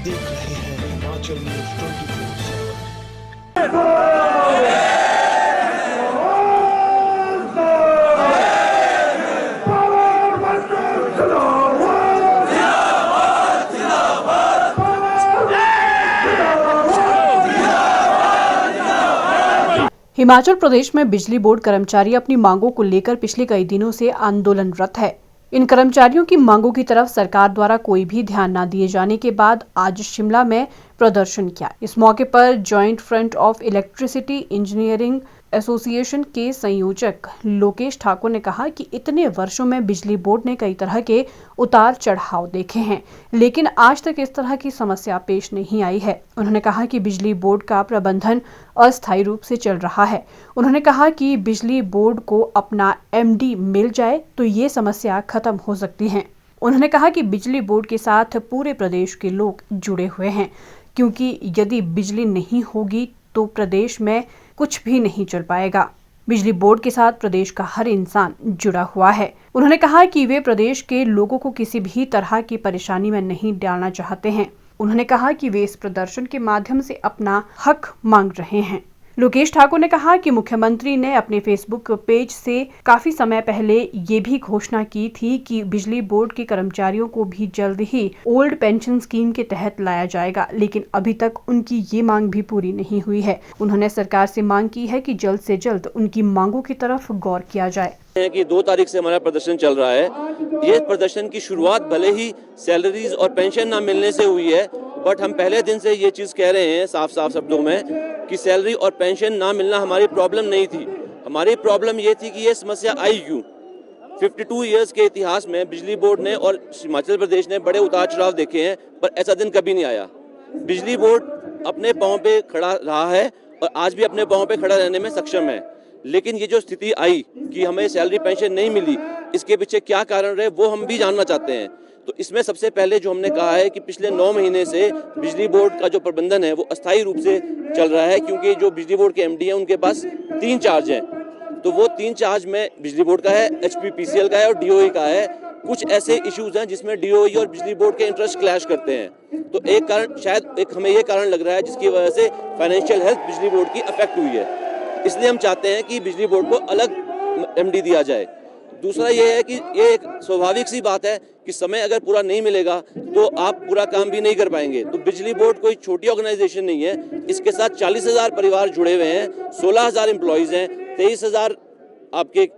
देख रहे हैं हिमाचल न्यूज 24/7। हिमाचल प्रदेश में बिजली बोर्ड कर्मचारी अपनी मांगों को लेकर पिछले कई दिनों से आंदोलनरत है। इन कर्मचारियों की मांगों की तरफ सरकार द्वारा कोई भी ध्यान न दिए जाने के बाद आज शिमला में प्रदर्शन किया। इस मौके पर joint front of electricity engineering association के संयोजक लोकेश ठाकुर ने कहा कि इतने वर्षों में बिजली बोर्ड ने कई तरह के उतार चढ़ाव देखे हैं, लेकिन आज तक इस तरह की समस्या पेश नहीं आई है। उन्होंने कहा कि बिजली बोर्ड का प्रबंधन अस्थायी रूप से चल रहा है। उन्होंने कहा कि बिजली बोर्ड को अपना एमडी मिल जाए तो ये समस्या खत्म हो सकती है। उन्होंने कहा कि बिजली बोर्ड के साथ पूरे प्रदेश के लोग जुड़े हुए हैं, क्योंकि यदि बिजली नहीं होगी तो प्रदेश में कुछ भी नहीं चल पाएगा। बिजली बोर्ड के साथ प्रदेश का हर इंसान जुड़ा हुआ है। उन्होंने कहा कि वे प्रदेश के लोगों को किसी भी तरह की परेशानी में नहीं डालना चाहते हैं। उन्होंने कहा कि वे इस प्रदर्शन के माध्यम से अपना हक मांग रहे हैं। लोकेश ठाकुर ने कहा कि मुख्यमंत्री ने अपने फेसबुक पेज से काफी समय पहले ये भी घोषणा की थी कि बिजली बोर्ड के कर्मचारियों को भी जल्द ही ओल्ड पेंशन स्कीम के तहत लाया जाएगा, लेकिन अभी तक उनकी ये मांग भी पूरी नहीं हुई है। उन्होंने सरकार से मांग की है कि जल्द से जल्द उनकी मांगों की तरफ गौर किया जाए। कि 2 तारीख से हमारा प्रदर्शन चल रहा है। ये प्रदर्शन की शुरुआत भले ही सैलरीज और पेंशन ना मिलने से हुई है, बट हम पहले दिन से ये चीज़ कह रहे हैं साफ साफ शब्दों में कि सैलरी और पेंशन ना मिलना हमारी प्रॉब्लम नहीं थी। हमारी प्रॉब्लम ये थी कि ये समस्या आई क्यों। 52 इयर्स के इतिहास में बिजली बोर्ड ने और हिमाचल प्रदेश ने बड़े उतार चढ़ाव देखे हैं, पर ऐसा दिन कभी नहीं आया। बिजली बोर्ड अपने पाँव पे खड़ा रहा है और आज भी अपने पाँव पे खड़ा रहने में सक्षम है, लेकिन ये जो स्थिति आई कि हमें सैलरी पेंशन नहीं मिली, इसके पीछे क्या कारण रहे वो हम भी जानना चाहते हैं। तो इसमें सबसे पहले जो हमने कहा है कि पिछले 9 महीने से बिजली बोर्ड का जो प्रबंधन है वो अस्थायी रूप से चल रहा है, क्योंकि जो बिजली बोर्ड के एमडी हैं उनके पास 3 चार्ज हैं। तो वो 3 चार्ज में बिजली बोर्ड का है, एचपीपीसीएल का है और डीओई का है। कुछ ऐसे इश्यूज हैं जिसमें डीओई और बिजली बोर्ड के इंटरेस्ट क्लैश करते हैं। तो एक कारण शायद हमें ये कारण लग रहा है जिसकी वजह से फाइनेंशियल हेल्थ बिजली बोर्ड की अफेक्ट हुई है। इसलिए हम चाहते हैं कि बिजली बोर्ड को अलग एमडी दिया जाए। दूसरा ये है कि ये एक स्वाभाविक सी बात है कि समय अगर पूरा नहीं मिलेगा तो आप पूरा काम भी नहीं कर पाएंगे। तो बिजली बोर्ड कोई छोटी ऑर्गेनाइजेशन नहीं है, इसके साथ 40,000 परिवार जुड़े हुए हैं, 16,000 एम्प्लॉयज़ हैं, 23,000 आपके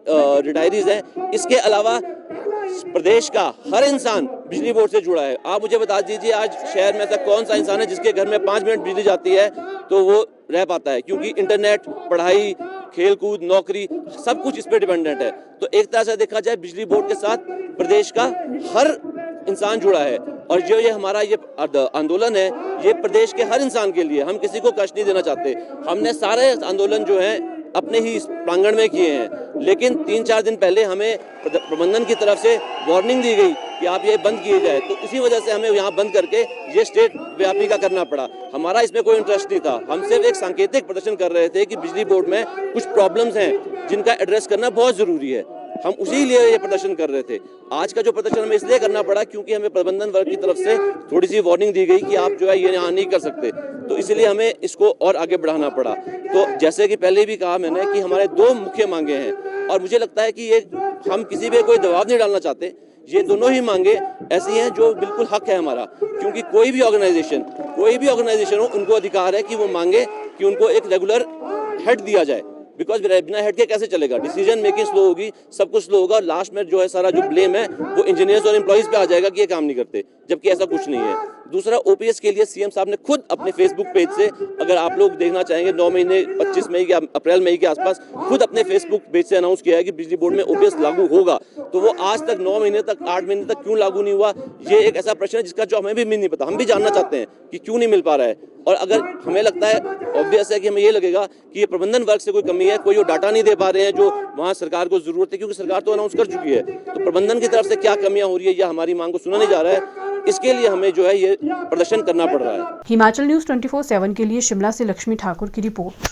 रिटायरीज हैं। इसके अलावा प्रदेश का हर इंसान बिजली बोर्ड से जुड़ा है। आप मुझे बता दीजिए आज शहर में ऐसा कौन सा इंसान है जिसके घर में 5 मिनट बिजली जाती है तो वो रह पाता है, क्योंकि इंटरनेट, पढ़ाई, खेलकूद, नौकरी सब कुछ इस पे डिपेंडेंट है। तो एक तरह से देखा जाए बिजली बोर्ड के साथ प्रदेश का हर इंसान जुड़ा है, और जो ये हमारा ये आंदोलन है ये प्रदेश के हर इंसान के लिए, हम किसी को कष्ट नहीं देना चाहते। हमने सारे आंदोलन जो है अपने ही प्रांगण में किए हैं, लेकिन 3-4 दिन पहले हमें प्रबंधन की तरफ से वार्निंग दी गई कि आप ये बंद किए जाए, तो इसी वजह से हमें यहाँ बंद करके ये स्टेट व्यापी का करना पड़ा। हमारा इसमें कोई इंटरेस्ट नहीं था, हम सिर्फ एक सांकेतिक प्रदर्शन कर रहे थे कि बिजली बोर्ड में कुछ प्रॉब्लम्स हैं जिनका एड्रेस करना बहुत ज़रूरी है। हम उसी लिए ये प्रदर्शन कर रहे थे। आज का जो प्रदर्शन हमें इसलिए करना पड़ा क्योंकि हमें प्रबंधन वर्ग की तरफ से थोड़ी सी वार्निंग दी गई कि आप जो है ये यहाँ नहीं कर सकते, तो इसलिए हमें इसको और आगे बढ़ाना पड़ा। तो जैसे कि पहले भी कहा मैंने कि हमारे 2 मुख्य मांगे हैं, और मुझे लगता है कि ये हम किसी पे कोई दबाव नहीं डालना चाहते। ये दोनों ही मांगे ऐसी हैं जो बिल्कुल हक है हमारा, क्योंकि कोई भी ऑर्गेनाइजेशन हो, उनको अधिकार है कि वो मांगे कि उनको एक रेगुलर हेड दिया जाए। बिकॉज बिना हेड के कैसे चलेगा, डिसीजन मेकिंग स्लो होगी, सब कुछ स्लो होगा, लास्ट में जो है सारा जो ब्लेम है वो इंजीनियर्स और एम्प्लॉइज पे आ जाएगा कि ये काम नहीं करते, जबकि ऐसा कुछ नहीं है। दूसरा, ओपीएस के लिए सीएम साहब ने खुद अपने फेसबुक पेज से, अगर आप लोग देखना चाहेंगे, 9 महीने 25 मई के अप्रैल मई के आसपास खुद अपने फेसबुक पेज से अनाउंस किया है कि बिजली बोर्ड में ओपीएस लागू होगा। तो वो आज तक 9 महीने तक 8 महीने तक क्यों लागू नहीं हुआ, ये एक ऐसा प्रश्न है जिसका जो हमें भी नहीं पता। हम भी जानना चाहते हैं कि क्यों नहीं मिल पा रहा है, और अगर हमें लगता है, ऑब्वियस है कि हमें ये लगेगा कि ये प्रबंधन वर्ग से कोई कमी है, कोई वो डाटा नहीं दे पा रहे हैं जो वहाँ सरकार को जरूरत है, क्योंकि सरकार तो अनाउंस कर चुकी है। तो प्रबंधन की तरफ से क्या कमियां हो रही है या हमारी मांग को सुना नहीं जा रहा है, इसके लिए हमें जो है ये प्रदर्शन करना पड़ रहा है। हिमाचल न्यूज 24/7 के लिए शिमला से लक्ष्मी ठाकुर की रिपोर्ट।